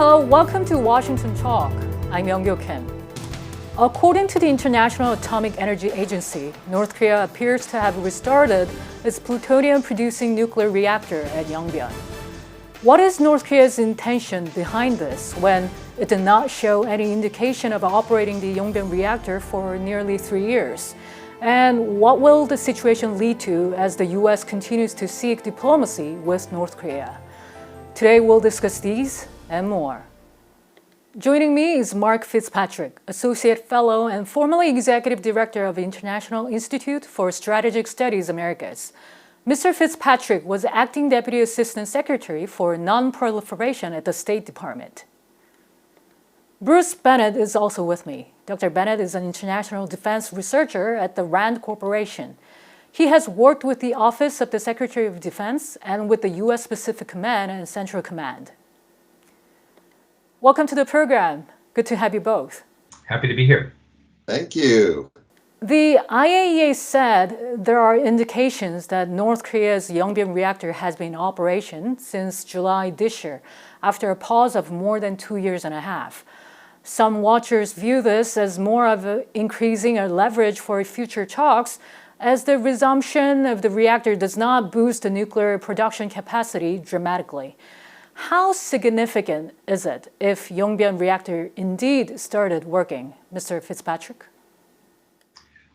Welcome to Washington Talk. I'm Young-Kyo Kim. According to the International Atomic Energy Agency, North Korea appears to have restarted its plutonium-producing nuclear reactor at Yongbyon. What is North Korea's intention behind this when it did not show any indication of operating the Yongbyon reactor for nearly 3 years? And what will the situation lead to as the U.S. continues to seek diplomacy with North Korea? Today we'll discuss these and more. Joining me is Mark Fitzpatrick, Associate Fellow and formerly Executive Director of the International Institute for Strategic Studies Americas. Mr. Fitzpatrick was Acting Deputy Assistant Secretary for Non-Proliferation at the State Department. Bruce Bennett is also with me. Dr. Bennett is an international defense researcher at the RAND Corporation. He has worked with the Office of the Secretary of Defense and with the U.S. Pacific Command and Central Command. Welcome to the program. Good to have you both. Happy to be here. Thank you. The IAEA said there are indications that North Korea's Yongbyon reactor has been in operation since July this year, after a pause of more than 2 years and a half. Some watchers view this as more of increasing a leverage for future talks, as the resumption of the reactor does not boost the nuclear production capacity dramatically. How significant is it if Yongbyon reactor indeed started working, Mr. Fitzpatrick?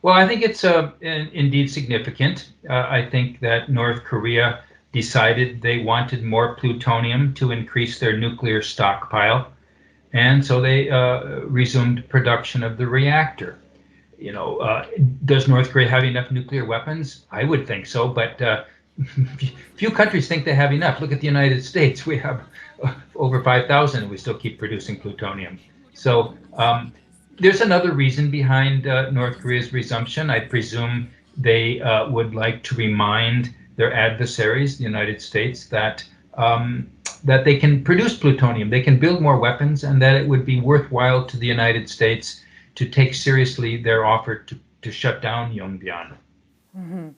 Well, I think it's indeed significant. I think that North Korea decided they wanted more plutonium to increase their nuclear stockpile, and so they resumed production of the reactor. Does North Korea have enough nuclear weapons? I would think so, but few countries think they have enough. Look at the United States. We have over 5,000 and we still keep producing plutonium. So there's another reason behind North Korea's resumption. I presume they would like to remind their adversaries, the United States, that they can produce plutonium, they can build more weapons, and that it would be worthwhile to the United States to take seriously their offer to shut down Yongbyon. Mm-hmm.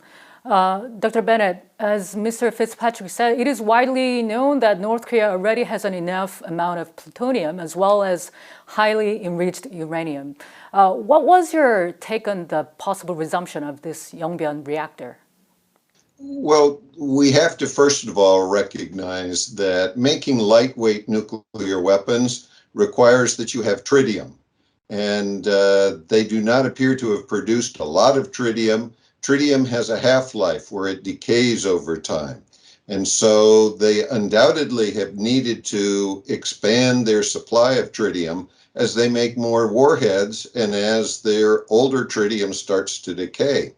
Dr. Bennett, as Mr. Fitzpatrick said, it is widely known that North Korea already has an enough amount of plutonium as well as highly enriched uranium. What was your take on the possible resumption of this Yongbyon reactor? Well, we have to first of all recognize that making lightweight nuclear weapons requires that you have tritium. And they do not appear to have produced a lot of tritium. Tritium has a half-life where it decays over time. And so they undoubtedly have needed to expand their supply of tritium as they make more warheads and as their older tritium starts to decay.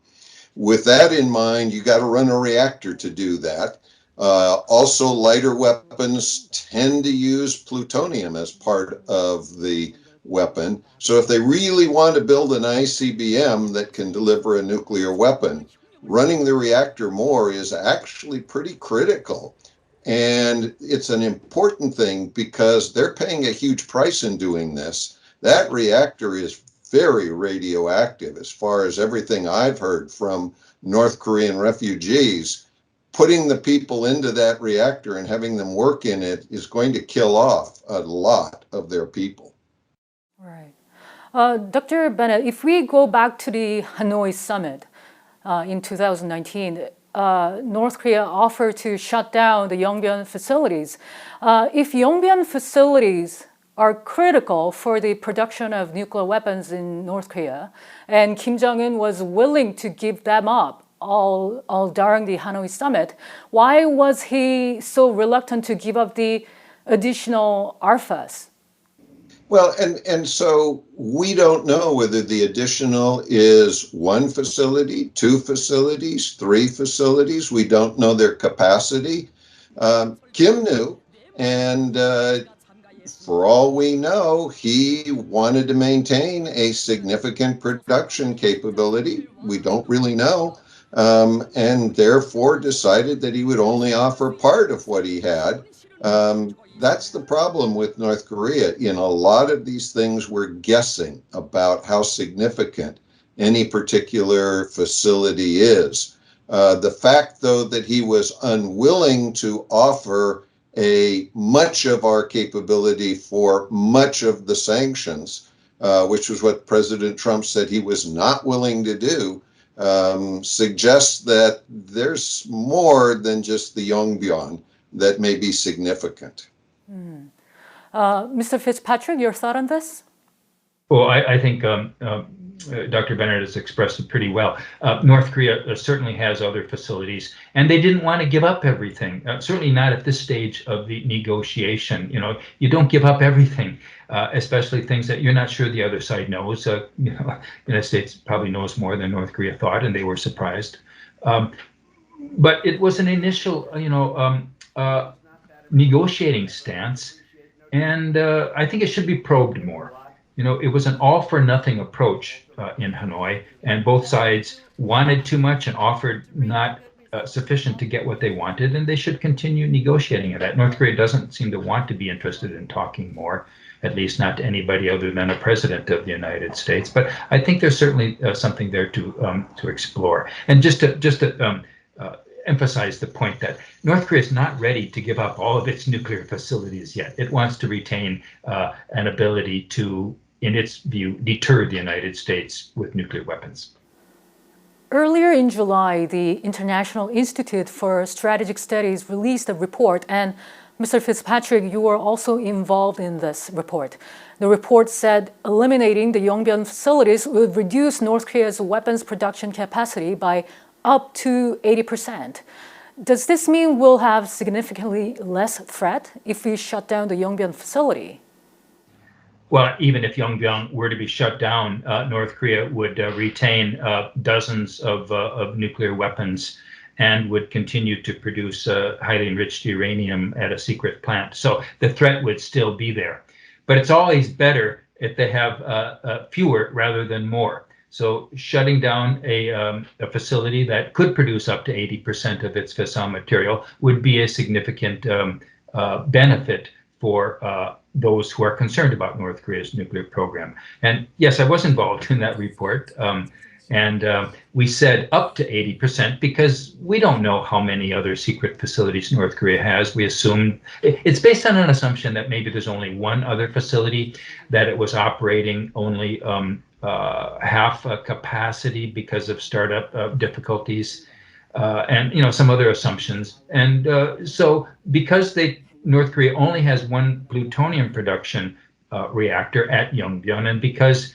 With that in mind, you got to run a reactor to do that. Also, lighter weapons tend to use plutonium as part of the weapon. So if they really want to build an ICBM that can deliver a nuclear weapon, running the reactor more is actually pretty critical. And it's an important thing because they're paying a huge price in doing this. That reactor is very radioactive as far as everything I've heard from North Korean refugees. Putting the people into that reactor and having them work in it is going to kill off a lot of their people. Right. Dr. Bennett, if we go back to the Hanoi summit in 2019, North Korea offered to shut down the Yongbyon facilities. If Yongbyon facilities are critical for the production of nuclear weapons in North Korea, and Kim Jong-un was willing to give them up all during the Hanoi summit, why was he so reluctant to give up the additional ARFAs? Well, and so we don't know whether the additional is 1 facility, 2 facilities, 3 facilities. We don't know their capacity. Kim knew, and for all we know, he wanted to maintain a significant production capability. We don't really know, and therefore decided that he would only offer part of what he had. That's the problem with North Korea. In a lot of these things, we're guessing about how significant any particular facility is. The fact, though, that he was unwilling to offer much of our capability for much of the sanctions, which was what President Trump said he was not willing to do, suggests that there's more than just the Yongbyon that may be significant. Mr. Fitzpatrick, your thought on this? Well, I think Dr. Bennett has expressed it pretty well. North Korea certainly has other facilities, and they didn't want to give up everything. Certainly not at this stage of the negotiation. You know, you don't give up everything, especially things that you're not sure the other side knows. You know, the United States probably knows more than North Korea thought, and they were surprised. But it was an initial, negotiating stance, and I think it should be probed more. You know, it was an all-for-nothing approach in Hanoi, and both sides wanted too much and offered not sufficient to get what they wanted, and they should continue negotiating it. North Korea doesn't seem to want to be interested in talking more, at least not to anybody other than a president of the United States. But I think there's certainly something there to explore. And just to emphasize the point that North Korea is not ready to give up all of its nuclear facilities yet. It wants to retain an ability to, in its view, deter the United States with nuclear weapons. Earlier in July, the International Institute for Strategic Studies released a report, and Mr. Fitzpatrick, you were also involved in this report. The report said eliminating the Yongbyon facilities would reduce North Korea's weapons production capacity by up to 80%. Does this mean we'll have significantly less threat if we shut down the Yongbyon facility? Well, even if Yongbyon were to be shut down, North Korea would retain dozens of nuclear weapons and would continue to produce highly enriched uranium at a secret plant. So the threat would still be there. But it's always better if they have fewer rather than more. So shutting down a facility that could produce up to 80% of its fissile material would be a significant benefit for those who are concerned about North Korea's nuclear program. And yes, I was involved in that report. And we said up to 80% because we don't know how many other secret facilities North Korea has. We assume it's based on an assumption that maybe there's only one other facility, that it was operating only half capacity because of startup difficulties, and some other assumptions. And so because North Korea only has one plutonium production reactor at Yongbyon, and because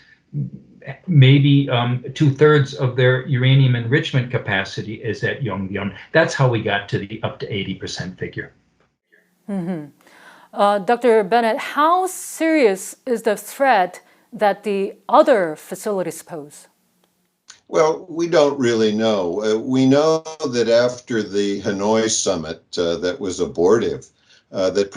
maybe 2/3 of their uranium enrichment capacity is at Yongbyon, that's how we got to the up to 80% figure. Dr. Bennett, how serious is the threat that the other facilities pose? Well, we don't really know. We know that after the Hanoi summit that was abortive, that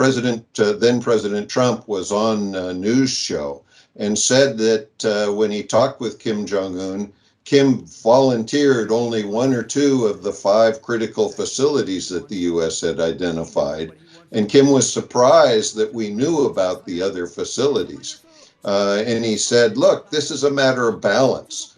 then President Trump was on a news show and said that when he talked with Kim Jong-un, Kim volunteered only 1 or 2 of the 5 critical facilities that the U.S. had identified. And Kim was surprised that we knew about the other facilities. And he said, look, this is a matter of balance.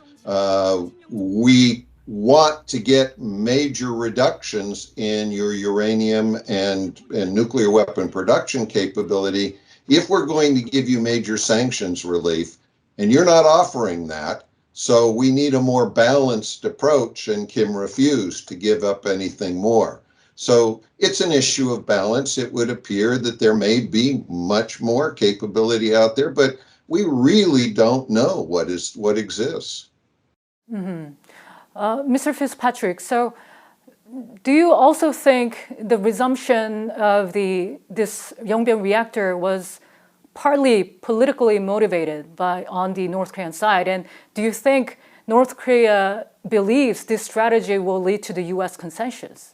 We want to get major reductions in your uranium and nuclear weapon production capability if we're going to give you major sanctions relief, and you're not offering that. So we need a more balanced approach, and Kim refused to give up anything more. So it's an issue of balance. It would appear that there may be much more capability out there, but we really don't know what exists. Mr. Fitzpatrick, so do you also think the resumption of this Yongbyon reactor was partly politically motivated on the North Korean side? And do you think North Korea believes this strategy will lead to the U.S. consensus?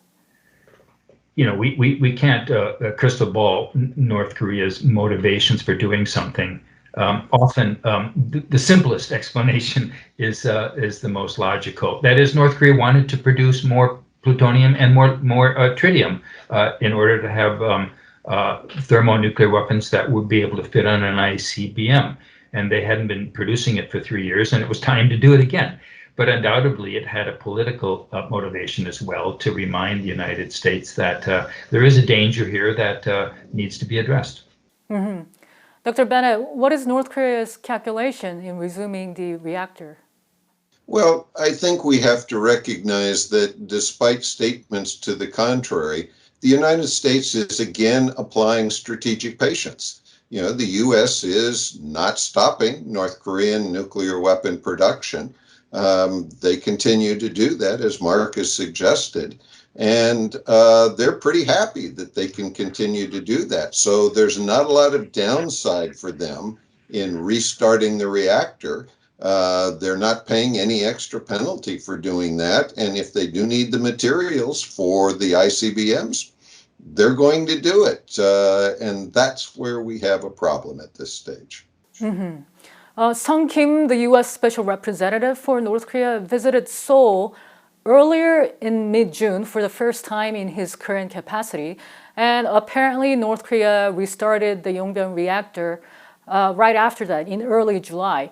We can't crystal ball North Korea's motivations for doing something. Often the simplest explanation is the most logical. That is, North Korea wanted to produce more plutonium and more tritium in order to have thermonuclear weapons that would be able to fit on an ICBM. And they hadn't been producing it for 3 years, and it was time to do it again. but undoubtedly it had a political motivation as well to remind the United States that there is a danger here that needs to be addressed. Mm-hmm. Dr. Bennett, what is North Korea's calculation in resuming the reactor? Well, I think we have to recognize that despite statements to the contrary, the United States is again applying strategic patience. You know, the U.S. is not stopping North Korean nuclear weapon production. They continue to do that, as Mark has suggested, and they're pretty happy that they can continue to do that. So there's not a lot of downside for them in restarting the reactor. They're not paying any extra penalty for doing that. And if they do need the materials for the ICBMs, they're going to do it. And that's where we have a problem at this stage. Mm-hmm. Sung Kim, the U.S. Special Representative for North Korea, visited Seoul earlier in mid-June for the first time in his current capacity. And apparently North Korea restarted the Yongbyon reactor right after that in early July.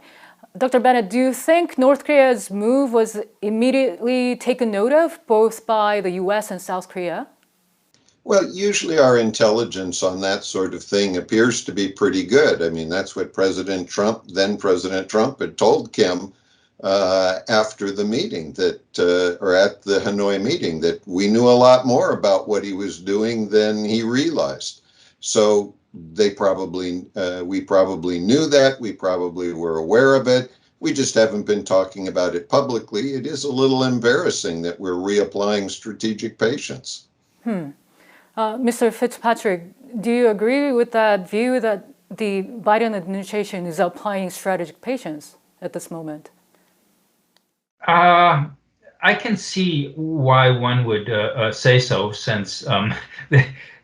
Dr. Bennett, do you think North Korea's move was immediately taken note of both by the U.S. and South Korea? Well, usually our intelligence on that sort of thing appears to be pretty good. I mean, that's what President Trump, then President Trump, had told Kim after the meeting or at the Hanoi meeting, that we knew a lot more about what he was doing than he realized. So we probably knew that. We probably were aware of it. We just haven't been talking about it publicly. It is a little embarrassing that we're reapplying strategic patience. Mr. Fitzpatrick, do you agree with that view that the Biden administration is applying strategic patience at this moment? I can see why one would say so, since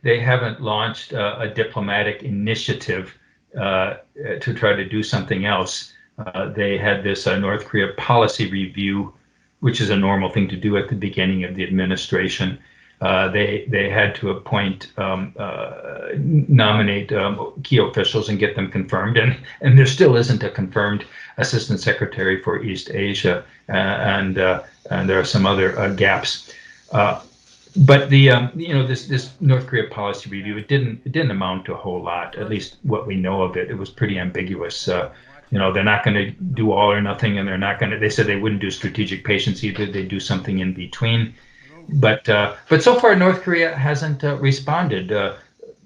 they haven't launched a diplomatic initiative to try to do something else. They had this North Korea policy review, which is a normal thing to do at the beginning of the administration. They had to nominate key officials and get them confirmed, and there still isn't a confirmed Assistant Secretary for East Asia, and there are some other gaps. But this North Korea policy review, it didn't amount to a whole lot. At least what we know of it, it was pretty ambiguous. They're not going to do all or nothing, and they're not going to. They said they wouldn't do strategic patience either. They do something in between. But so far, North Korea hasn't responded. The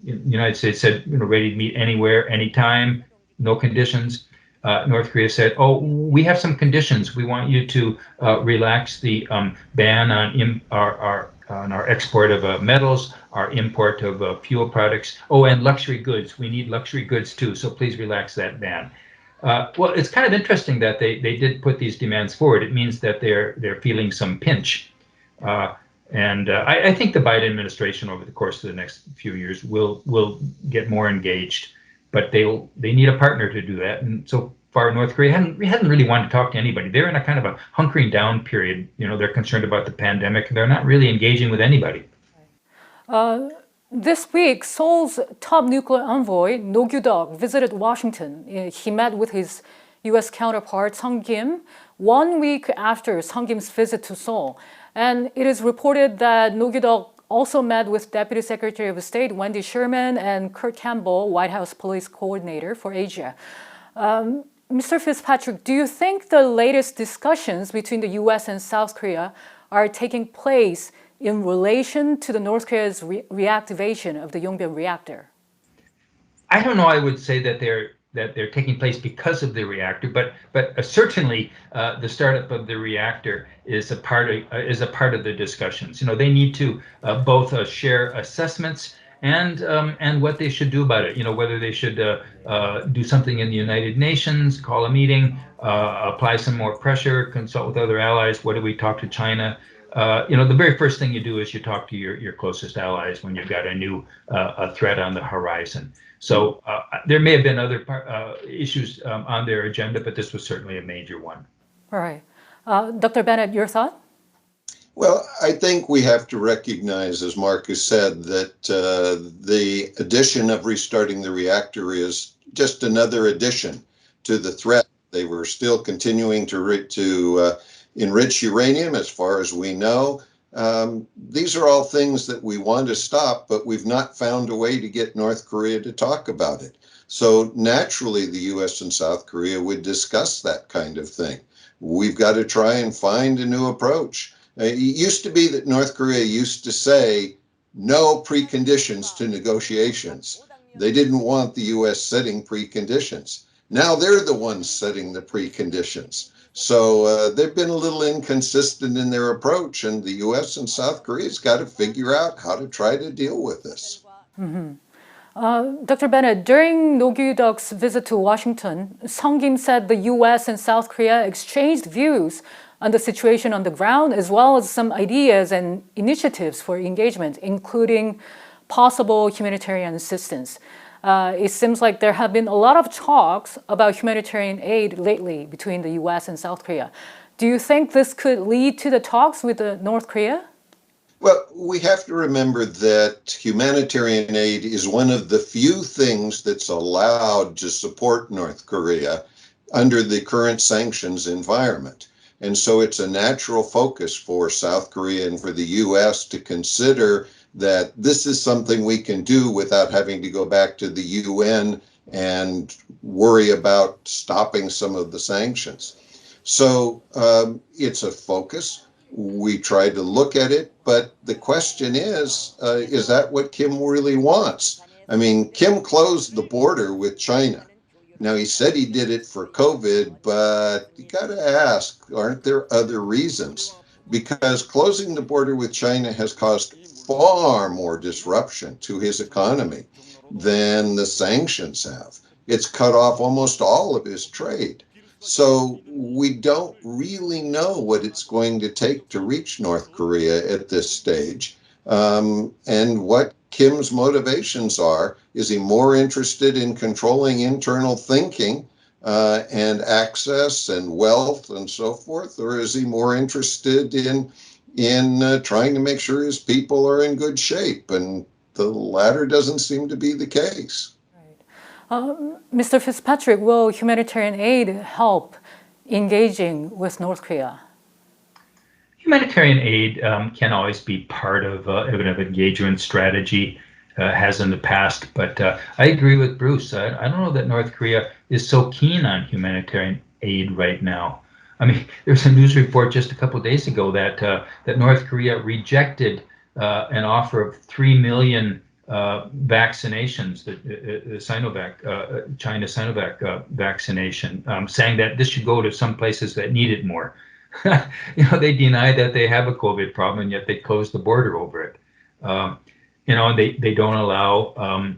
United States said, ready to meet anywhere, anytime, no conditions. North Korea said, oh, we have some conditions. We want you to relax the ban on our export of metals, our import of fuel products. Oh, and luxury goods. We need luxury goods too, so please relax that ban. Well, it's kind of interesting that they did put these demands forward. It means that they're feeling some pinch. And I think the Biden administration over the course of the next few years will get more engaged, but they need a partner to do that. And so far, North Korea hadn't really wanted to talk to anybody. They're in a kind of a hunkering down period. They're concerned about the pandemic. They're not really engaging with anybody. This week, Seoul's top nuclear envoy, No Kyu-duk, visited Washington. He met with his U.S. counterpart, Sung Kim, 1 week after Sung Kim's visit to Seoul. And it is reported that No Kyu-duk also met with Deputy Secretary of State Wendy Sherman and Kurt Campbell, White House Police Coordinator for Asia. Mr. Fitzpatrick, do you think the latest discussions between the U.S. and South Korea are taking place in relation to the North Korea's reactivation of the Yongbyon reactor? I don't know. I would say that they're taking place because of the reactor, but certainly the startup of the reactor is a part of the discussions. They need to both share assessments and what they should do about it. Whether they should do something in the United Nations, call a meeting, apply some more pressure, consult with other allies. What do we talk to China? The very first thing you do is you talk to your closest allies when you've got a new threat on the horizon. So there may have been other issues on their agenda, but this was certainly a major one. All right. Dr. Bennett, your thought? Well, I think we have to recognize, as Mark has said, that the addition of restarting the reactor is just another addition to the threat. They were still continuing to enrich uranium, as far as we know. These are all things that we want to stop, but we've not found a way to get North Korea to talk about it. So naturally, the US and South Korea would discuss that kind of thing. We've got to try and find a new approach. It used to be that North Korea used to say no preconditions to negotiations. They didn't want the US setting preconditions. Now they're the ones setting the preconditions. So they've been a little inconsistent in their approach, and the US and South Korea's got to figure out how to try to deal with this. Dr. Bennett, during No Kyu-duk's visit to Washington, Sung Kim said the US and South Korea exchanged views on the situation on the ground, as well as some ideas and initiatives for engagement, including possible humanitarian assistance. It seems like there have been a lot of talks about humanitarian aid lately between the US and South Korea. Do you think this could lead to the talks with North Korea? Well, we have to remember that humanitarian aid is one of the few things that's allowed to support North Korea under the current sanctions environment. And so it's a natural focus for South Korea and for the US to consider that this is something we can do without having to go back to the UN and worry about stopping some of the sanctions. So it's a focus. We try to look at it, but the question is that what Kim really wants? I mean, Kim closed the border with China. Now, he said he did it for COVID, but you got to ask, aren't there other reasons? Because closing the border with China has caused far more disruption to his economy than the sanctions have. It's cut off almost all of his trade. So we don't really know what it's going to take to reach North Korea at this stage. And what Kim's motivations are. Is he more interested in controlling internal thinking and access and wealth and so forth, or is he more interested in trying to make sure his people are in good shape? And the latter doesn't seem to be the case. Mr. Fitzpatrick, will humanitarian aid help engaging with North Korea? Humanitarian aid can always be part of an engagement strategy, has in the past. But I agree with Bruce. I don't know that North Korea is so keen on humanitarian aid right now. I mean, there's a news report just a couple of days ago that that North Korea rejected an offer of 3 million vaccinations, the Sinovac, China Sinovac vaccination, saying that this should go to some places that need it more. They deny that they have a COVID problem, and yet they close the border over it. They don't allow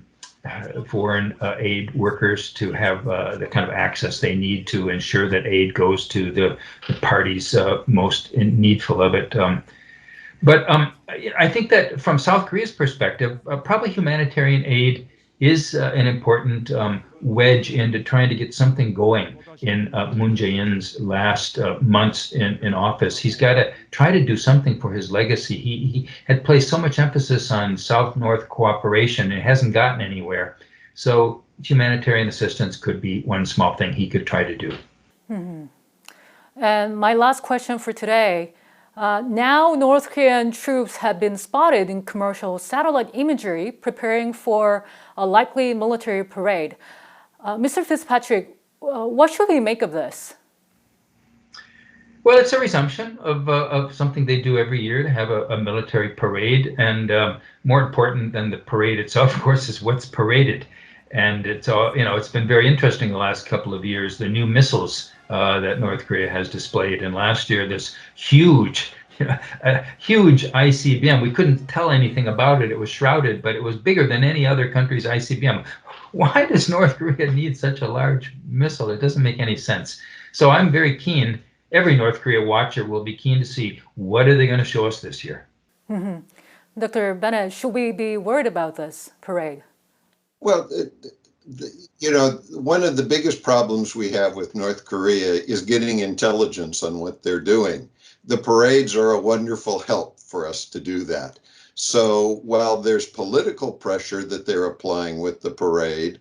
foreign aid workers to have the kind of access they need to ensure that aid goes to the parties most needful of it. But I think that from South Korea's perspective, probably humanitarian aid is an important wedge into trying to get something going in Moon Jae-in's last months in office. He's got to try to do something for his legacy. He had placed so much emphasis on South-North cooperation, and it hasn't gotten anywhere. So humanitarian assistance could be one small thing he could try to do. Mm-hmm. And my last question for today. Now North Korean troops have been spotted in commercial satellite imagery preparing for a likely military parade. Mr. Fitzpatrick, what should we make of this? Well, it's a resumption of something they do every year, to have a military parade. And more important than the parade itself, of course, is what's paraded. And it's been very interesting the last couple of years, the new missiles that North Korea has displayed. And last year, this huge ICBM, we couldn't tell anything about it. It was shrouded, but it was bigger than any other country's ICBM. Why does North Korea need such a large missile? It doesn't make any sense. So I'm very keen. Every North Korea watcher will be keen to see what are they going to show us this year. Mm-hmm. Dr. Bennett, should we be worried about this parade? Well, one of the biggest problems we have with North Korea is getting intelligence on what they're doing. The parades are a wonderful help for us to do that. So while there's political pressure that they're applying with the parade,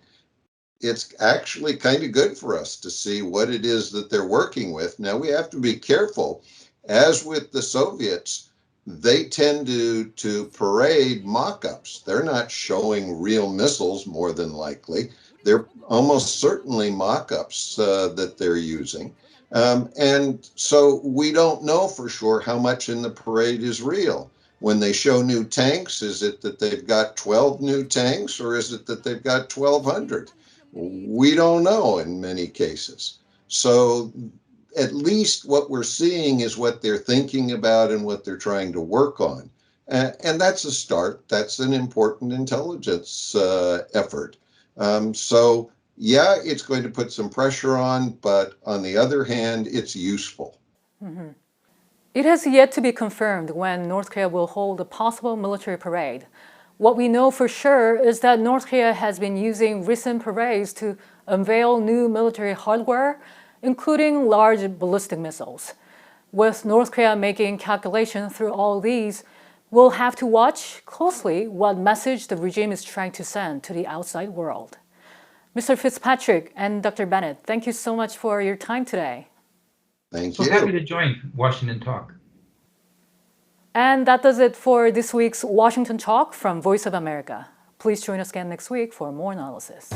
it's actually kind of good for us to see what it is that they're working with. Now, we have to be careful as with the Soviets, they tend to parade mock-ups. They're not showing real missiles, more than likely. They're almost certainly mock-ups that they're using. And so we don't know for sure how much in the parade is real. When they show new tanks, is it that they've got 12 new tanks, or is it that they've got 1,200? We don't know in many cases. So at least what we're seeing is what they're thinking about and what they're trying to work on. And that's a start. That's an important intelligence effort. So yeah, it's going to put some pressure on, but on the other hand, it's useful. Mm-hmm. It has yet to be confirmed when North Korea will hold a possible military parade. What we know for sure is that North Korea has been using recent parades to unveil new military hardware, including large ballistic missiles. With North Korea making calculations through all these, we'll have to watch closely what message the regime is trying to send to the outside world. Mr. Fitzpatrick and Dr. Bennett, thank you so much for your time today. Thank We're you. happy to join Washington Talk. And that does it for this week's Washington Talk from Voice of America. Please join us again next week for more analysis.